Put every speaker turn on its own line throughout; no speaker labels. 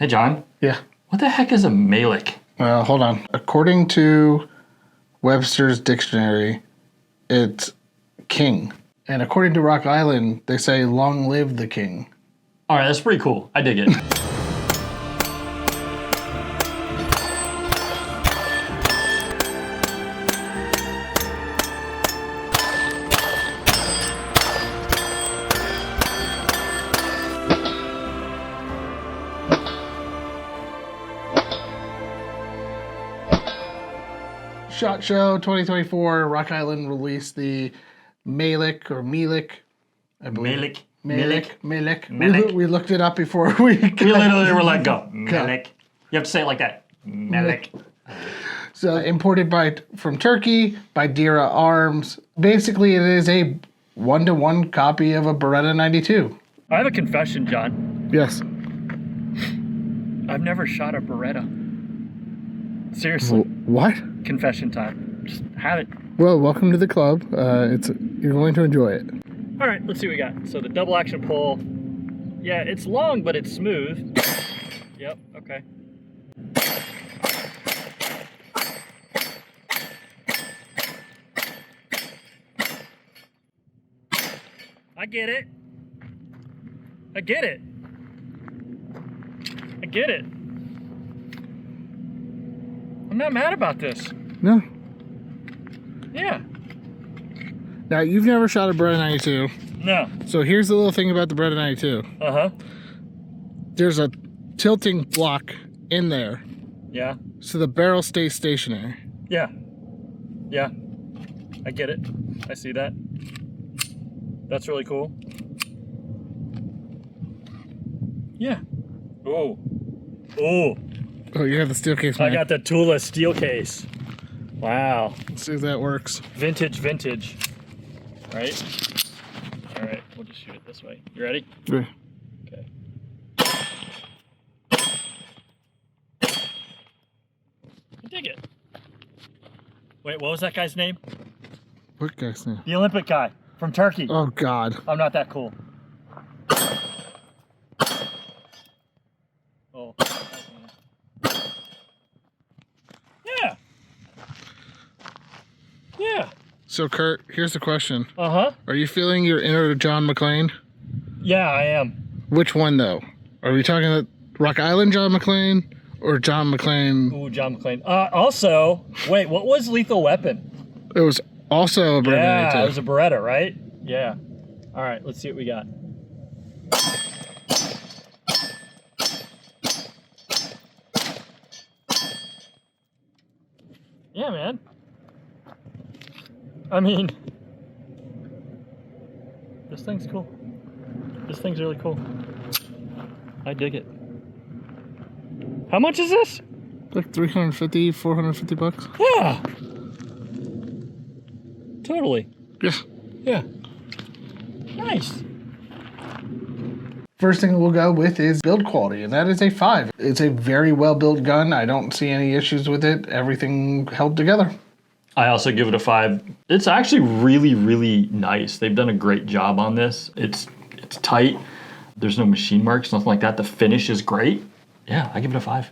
Hey, John.
Yeah.
What the heck is a Melik?
Well, hold on. According to Webster's dictionary, it's king. And according to Rock Island, they say long live the king.
All right, that's pretty cool. I dig it.
SHOT Show 2024, Rock Island released the Melik or Melik. I believe. Melik. We looked it up before we
literally were let go. Melik. You have to say it like that. Melik.
So imported from Turkey by Derya Arms. Basically, it is a 1-to-1 copy of a Beretta 92.
I have a confession, John.
Yes.
I've never shot a Beretta. Seriously.
What?
Confession time. Just have it.
Well, welcome to the club. You're going to enjoy it.
All right, let's see what we got. So the double action pull. Yeah, it's long, but it's smooth. Yep, okay. I get it. I get it. I get it. I'm not mad about this.
No.
Yeah.
Now, you've never shot a Beretta 92.
No.
So here's the little thing about the Beretta 92.
Uh-huh.
There's a tilting block in there.
Yeah.
So the barrel stays stationary.
Yeah. Yeah. I get it. I see that. That's really cool. Yeah. Oh. Oh.
Oh, you have the steel case, man.
I got the Tula steel case. Wow.
Let's see if that works.
Vintage. Right? All right, we'll just shoot it this way. You ready?
Yeah.
Okay. I dig it. Wait, what was that guy's name?
What guy's name?
The Olympic guy from Turkey.
Oh, God.
I'm not that cool. Oh. Yeah. Yeah.
So, Kurt, here's the question.
Uh-huh.
Are you feeling your inner John McClane?
Yeah, I am.
Which one, though? Are we talking about Rock Island John McClane or John McClane?
Ooh, John McClane. Also, wait, what was Lethal Weapon?
It was also a Beretta.
Yeah, it was a Beretta, right? Yeah. All right, let's see what we got. Yeah, man. I mean, this thing's cool. This thing's really cool. I dig it. How much is this?
Like 350, 450 bucks.
Yeah. Totally.
Yeah.
Yeah. Nice.
First thing we'll go with is build quality, and that is a 5. It's a very well-built gun. I don't see any issues with it. Everything held together.
I also give it a 5. It's actually really, really nice. They've done a great job on this. It's tight. There's no machine marks, nothing like that. The finish is great. Yeah, I give it a 5.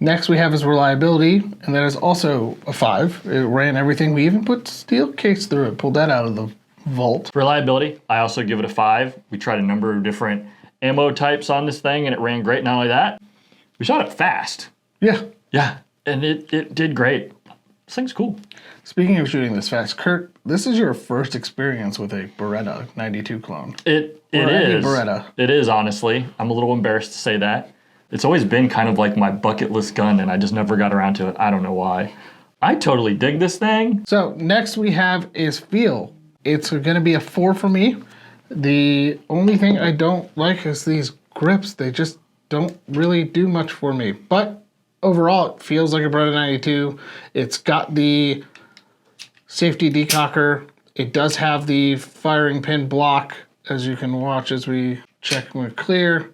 Next we have is reliability, and that is also a 5. It ran everything. We even put steel case through it, pulled that out of the vault.
Reliability, I also give it a 5. We tried a number of different ammo types on this thing, and it ran great. Not only that, we shot it fast.
Yeah.
Yeah, and it did great. This thing's cool.
Speaking of shooting this fast, Kurt, this is your first experience with a Beretta 92 clone.
It
any
is.
Beretta.
It is, honestly. I'm a little embarrassed to say that. It's always been kind of like my bucket list gun, and I just never got around to it. I don't know why. I totally dig this thing.
So next we have is feel. It's going to be a 4 for me. The only thing I don't like is these grips. They just don't really do much for me. But overall, it feels like a Beretta 92. It's got the safety decocker. It does have the firing pin block, as you can watch as we check when we're clear.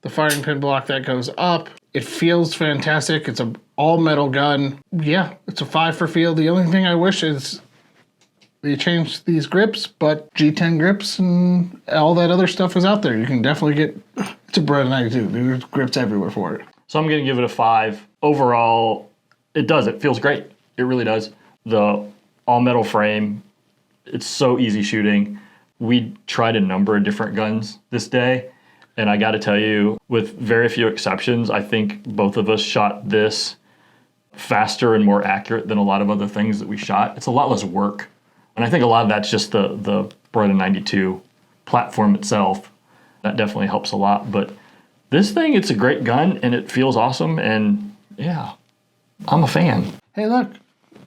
The firing pin block that goes up. It feels fantastic. It's an all metal gun. Yeah, it's a 5 for feel. The only thing I wish is they changed these grips, but G10 grips and all that other stuff is out there. You can definitely get, it's a Beretta 92. There's grips everywhere for it.
So I'm going to give it a 5. Overall, it feels great. It really does. The all-metal frame, it's so easy shooting. We tried a number of different guns this day, and I got to tell you, with very few exceptions, I think both of us shot this faster and more accurate than a lot of other things that we shot. It's a lot less work. And I think a lot of that's just the Beretta 92 platform itself. That definitely helps a lot. But this thing, it's a great gun, and it feels awesome, and yeah, I'm a fan.
Hey, look,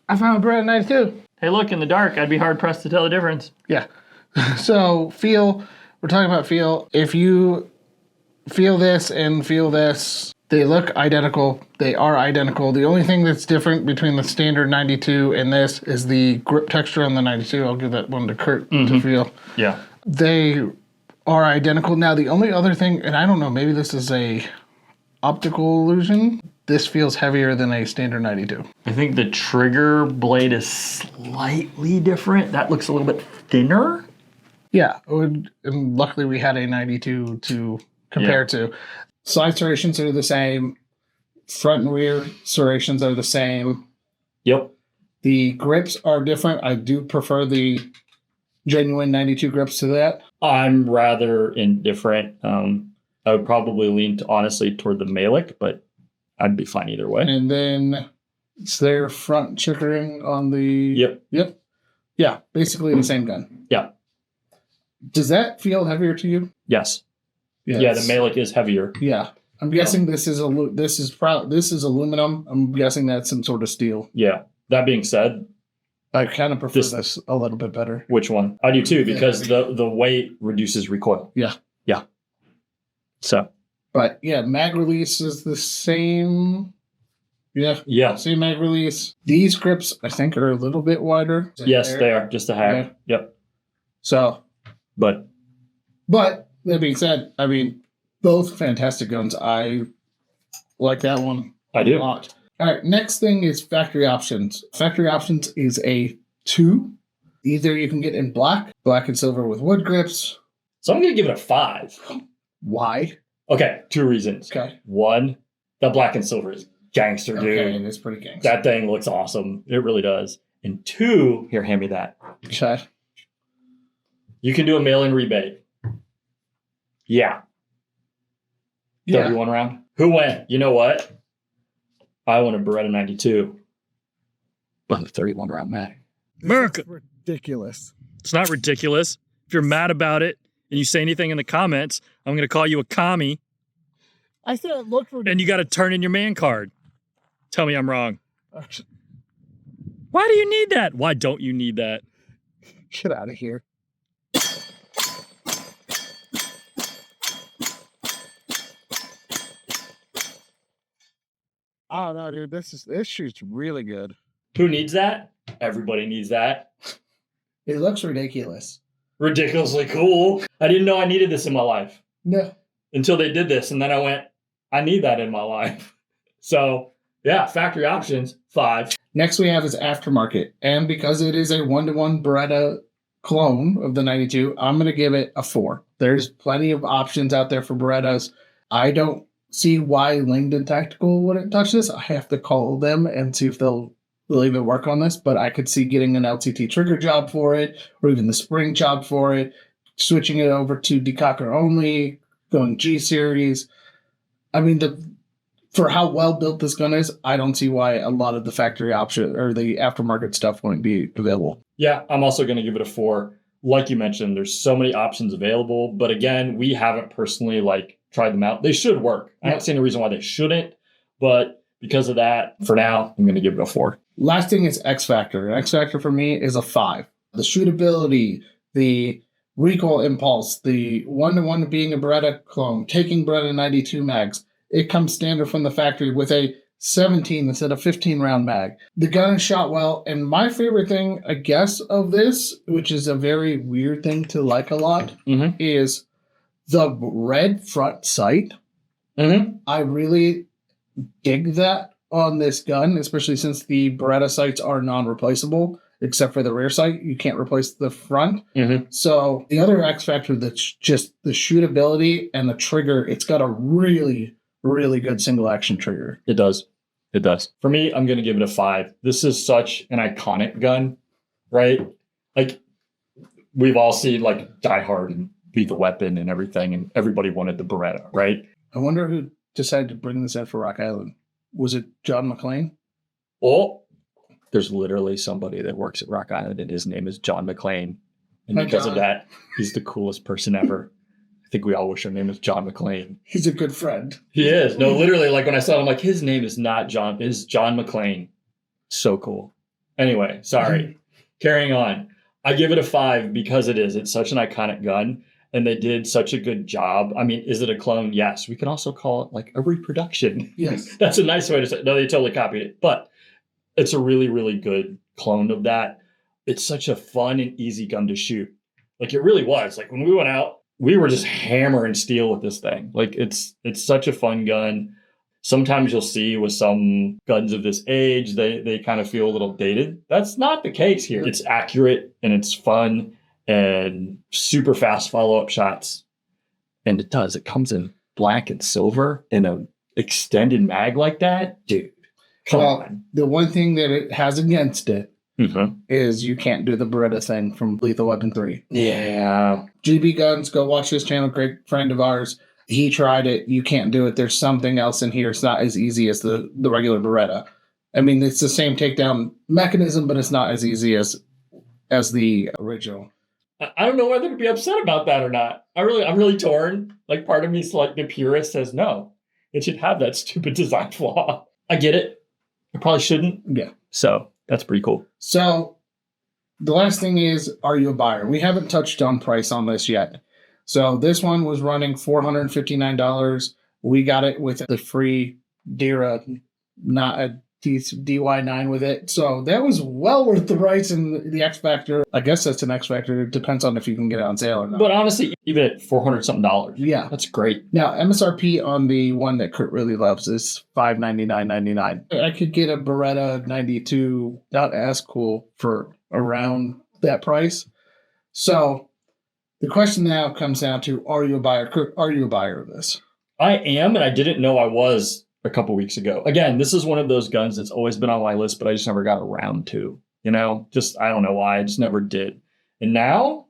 I found a Beretta 92.
Hey, look, in the dark, I'd be hard-pressed to tell the difference.
Yeah. So, feel, we're talking about feel. If you feel this and feel this, they look identical. They are identical. The only thing that's different between the standard 92 and this is the grip texture on the 92. I'll give that one to Kurt to feel.
Yeah.
They are identical. Now, the only other thing, and I don't know, maybe this is a optical illusion, this feels heavier than a standard 92.
I think the trigger blade is slightly different. That looks a little bit thinner.
Yeah, and luckily we had a 92 to compare to. Side serrations are the same. Front and rear serrations are the same.
Yep.
The grips are different. I do prefer the genuine 92 grips to that.
I'm rather indifferent. I would probably lean, honestly, toward the Melik, but I'd be fine either way.
And then it's their front chickering on the... Yep. Yeah, basically the same gun.
Yeah.
Does that feel heavier to you?
Yes. Yeah, the Melik is heavier.
Yeah. I'm guessing this is aluminum. I'm guessing that's some sort of steel.
Yeah. That being said,
I kind of prefer this a little bit better.
Which one? I do too, because the weight reduces recoil.
Yeah.
Yeah. So.
But yeah, mag release is the same. Yeah.
Yeah.
Same mag release. These grips, I think, are a little bit wider.
Yes, they are. Just a hair.
Yeah.
Yep.
So.
But
that being said, I mean, both fantastic guns. I like that one
I do.
a lot. All right, next thing is factory options. Factory options is a 2. Either you can get in black and silver with wood grips.
So I'm going to give it a 5.
Why?
Okay, 2 reasons.
Okay.
1, the black and silver is gangster, dude.
Okay, it's pretty gangster.
That thing looks awesome. It really does. And 2, here, hand me that.
Okay.
You can do a mail-in rebate. Yeah. 31 round. Who went? You know what? I want a Beretta 92. But a 31 round mag.
America.
Ridiculous.
It's not ridiculous. If you're mad about it and you say anything in the comments, I'm going to call you a commie.
I said it looked ridiculous.
And you got to turn in your man card. Tell me I'm wrong. Why do you need that? Why don't you need that?
Get out of here. Oh no, dude, this shoots really good.
Who needs that? Everybody needs that.
It looks ridiculous.
Ridiculously cool. I didn't know I needed this in my life.
No.
Until they did this, and then I went, I need that in my life. So, yeah, factory options, 5.
Next we have is Aftermarket. And because it is a 1-to-1 Beretta clone of the 92, I'm going to give it a 4. There's plenty of options out there for Berettas. I don't see why Langdon Tactical wouldn't touch this. I have to call them and see if they'll even work on this, but I could see getting an LTT trigger job for it, or even the spring job for it, switching it over to decocker only, going G series. I mean, for how well built this gun is, I don't see why a lot of the factory option or the aftermarket stuff won't be available.
Yeah, I'm also going to give it a 4. Like you mentioned, there's so many options available, but again, we haven't personally tried them out. They should work. I don't see any reason why they shouldn't, but because of that, for now, I'm going to give it a 4.
Last thing is X Factor. X Factor for me is a 5. The shootability, the recoil impulse, the 1-to-1 being a Beretta clone, taking Beretta 92 mags, it comes standard from the factory with a 17 instead of 15 round mag. The gun is shot well, and my favorite thing, I guess, of this, which is a very weird thing to like a lot, is the red front sight. I really dig that on this gun, especially since the Beretta sights are non-replaceable. except for the rear sight. You can't replace the front.
Mm-hmm.
So the other X factor that's just the shootability and the trigger, it's got a really, really good single action trigger.
It does. It does. For me, I'm going to give it a 5. This is such an iconic gun, right? Like, we've all seen like Die Hard and Lethal Weapon and everything, and everybody wanted the Beretta, right?
I wonder who decided to bring this out for Rock Island. Was it John McClane?
Oh, there's literally somebody that works at Rock Island, and his name is John McClane. And
Hi,
because of
John.
that, he's the coolest person ever. I think we all wish our name was John McClane.
He's a good friend.
He is. No, literally, like when I saw him, like, his name is not John, it's John McClane. So cool. Anyway, sorry. Carrying on. I give it a 5 because it is. It's such an iconic gun, and they did such a good job. I mean, is it a clone? Yes. We can also call it like a reproduction.
Yes.
That's a nice way to say it. No, they totally copied it. But it's a really, really good clone of that. It's such a fun and easy gun to shoot. Like, it really was. Like, when we went out, we were just hammering steel with this thing. Like, it's such a fun gun. Sometimes you'll see with some guns of this age, they kind of feel a little dated. That's not the case here. It's accurate and it's fun and super fast follow-up shots. And it does. It comes in black and silver in an extended mag like that. Dude, come on.
The one thing that it has against it
Mm-hmm.
is you can't do the Beretta thing from Lethal Weapon 3.
Yeah.
GB Guns, go watch his channel, great friend of ours. He tried it. You can't do it. There's something else in here. It's not as easy as the regular Beretta. I mean, it's the same takedown mechanism, but it's not as easy as the original.
I don't know whether to be upset about that or not. I'm really torn. Like, part of me's like the purist says no. It should have that stupid design flaw. I get it. It probably shouldn't.
Yeah.
So that's pretty cool.
So the last thing is, are you a buyer? We haven't touched on price on this yet. So this one was running $459. We got it with the free Dira, not a DY9 with it. So that was well worth the price and the X Factor. I guess that's an X Factor. It depends on if you can get it on sale or not.
But honestly, even at $400-something,
yeah,
that's great.
Now, MSRP on the one that Kurt really loves is $599.99. I could get a Beretta 92, not as cool, for around that price. So the question now comes down to, are you a buyer? Kurt, are you a buyer of this?
I am, and I didn't know I was a couple weeks ago. Again, this is one of those guns that's always been on my list, but I just never got around to. You know, just, I don't know why. I just never did. And now,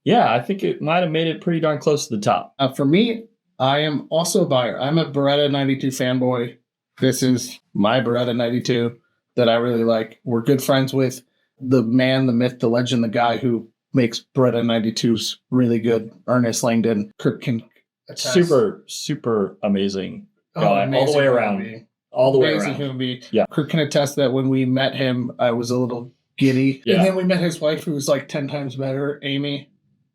yeah, I think it might have made it pretty darn close to the top.
For me, I am also a buyer. I'm a Beretta 92 fanboy. This is my Beretta 92 that I really like. We're good friends with the man, the myth, the legend, the guy who makes Beretta 92s really good, Ernest Langdon. Kurt can attest.
Super amazing guy,
amazing
all the way
human
around.
being.
All the way
Amazing
around.
human being.
Yeah.
Kurt can attest that when we met him, I was a little giddy.
Yeah.
And then we met his wife, who was like 10 times better, Amy.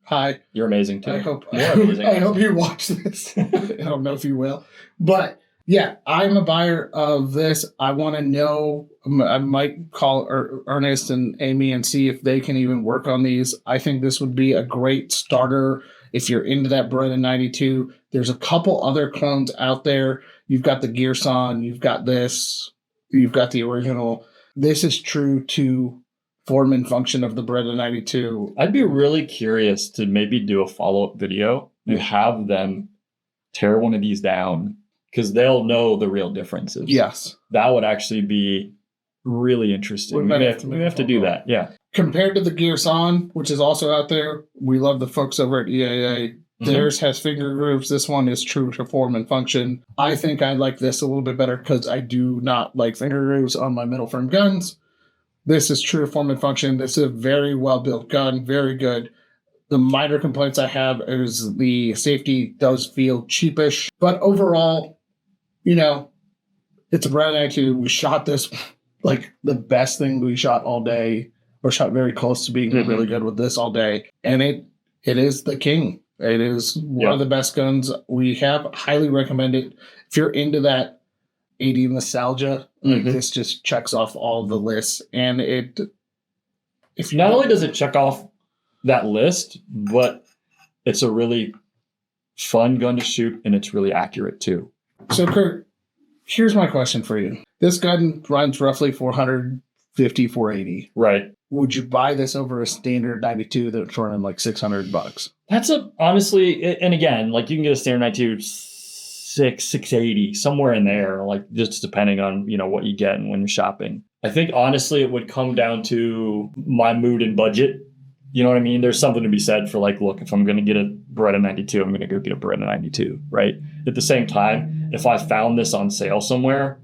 Hi.
You're amazing too.
I hope
More amazing.
I hope you watch this. I don't know if you will. But yeah, I'm a buyer of this. I want to know. I might call Ernest and Amy and see if they can even work on these. I think this would be a great starter if you're into that Beretta 92. There's a couple other clones out there. You've got the Girsan. You've got this. You've got the original. This is true to form and function of the Beretta 92.
I'd be really curious to maybe do a follow-up video and have them tear one of these down, because they'll know the real differences.
Yes.
That would actually be really interesting.
We
We
might
may
have
have,
to
we
make
may
a
have to do
phone
that. Yeah.
Compared to the Girsan, which is also out there, we love the folks over at EAA. Theirs has finger grooves. This one is true to form and function. I think I like this a little bit better because I do not like finger grooves on my metal frame guns. This is true to form and function. This is a very well-built gun. Very good. The minor complaints I have is the safety does feel cheapish. But overall, you know, it's a Beretta 92. We shot this like the best thing we shot all day. Or shot very close to being really good with this all day. And it is the king. It is one of the best guns we have. Highly recommend it. If you're into that 80 nostalgia, like this just checks off all the lists. And if you
Not only does it check off that list, but it's a really fun gun to shoot, and it's really accurate too.
So, Kurt, here's my question for you. This gun runs roughly $400, 450, 480.
Right.
Would you buy this over a standard 92 that's running like $600?
That's honestly, and again, like you can get a standard 92 680, somewhere in there, like just depending on, what you get and when you're shopping. I think honestly, it would come down to my mood and budget. You know what I mean? There's something to be said for like, look, if I'm going to get a Beretta 92, I'm going to go get a Beretta 92, right? At the same time, if I found this on sale somewhere,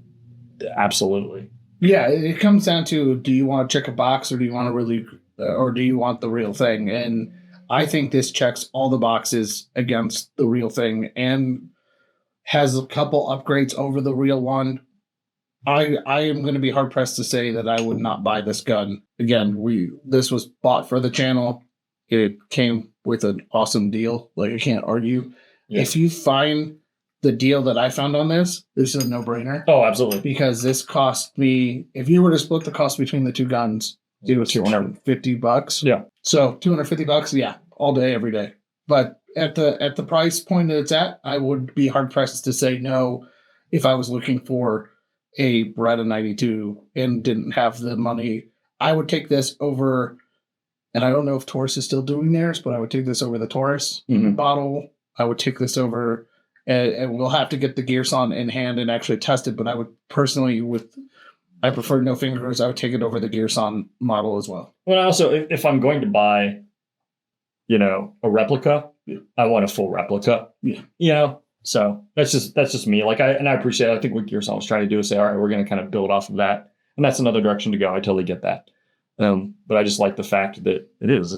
absolutely.
Yeah, it comes down to, do you want to check a box or do you want to really, or do you want the real thing? And I think this checks all the boxes against the real thing and has a couple upgrades over the real one. I am going to be hard pressed to say that I would not buy this gun. Again, this was bought for the channel. It came with an awesome deal. Like, I can't argue. Yeah. If you find the deal that I found on this is a no-brainer.
Oh, absolutely.
Because this cost me, if you were to split the cost between the two guns, it was $250.
Yeah.
So $250, yeah, all day, every day. But at the price point that it's at, I would be hard pressed to say no if I was looking for a Beretta 92 and didn't have the money. I would take this over, and I don't know if Taurus is still doing theirs, but I would take this over the Taurus bottle. I would take this over, and we'll have to get the Girsan in hand and actually test it. But I would personally, I prefer no fingers. I would take it over the Girsan model as well.
Well, also, if I'm going to buy, a replica, I want a full replica.
Yeah.
So that's just me. Like I appreciate it. I think what Girsan was trying to do is say, all right, we're going to kind of build off of that, and that's another direction to go. I totally get that. But I just like the fact that this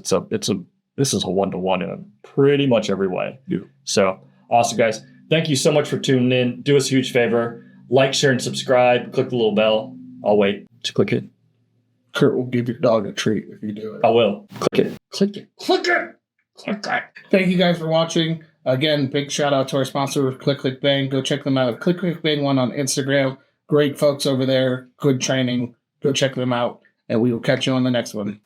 is a 1-to-1 in pretty much every way.
Yeah.
So awesome, guys. Thank you so much for tuning in. Do us a huge favor. Like, share, and subscribe. Click the little bell. I'll wait to click it.
Kurt will give your dog a treat if you do it.
I will. Click it. Click it. Click it. Click it.
Thank you guys for watching. Again, big shout out to our sponsor, Click Click Bang. Go check them out at Click Click Bang 1 on Instagram. Great folks over there. Good training. Go check them out. And we will catch you on the next one.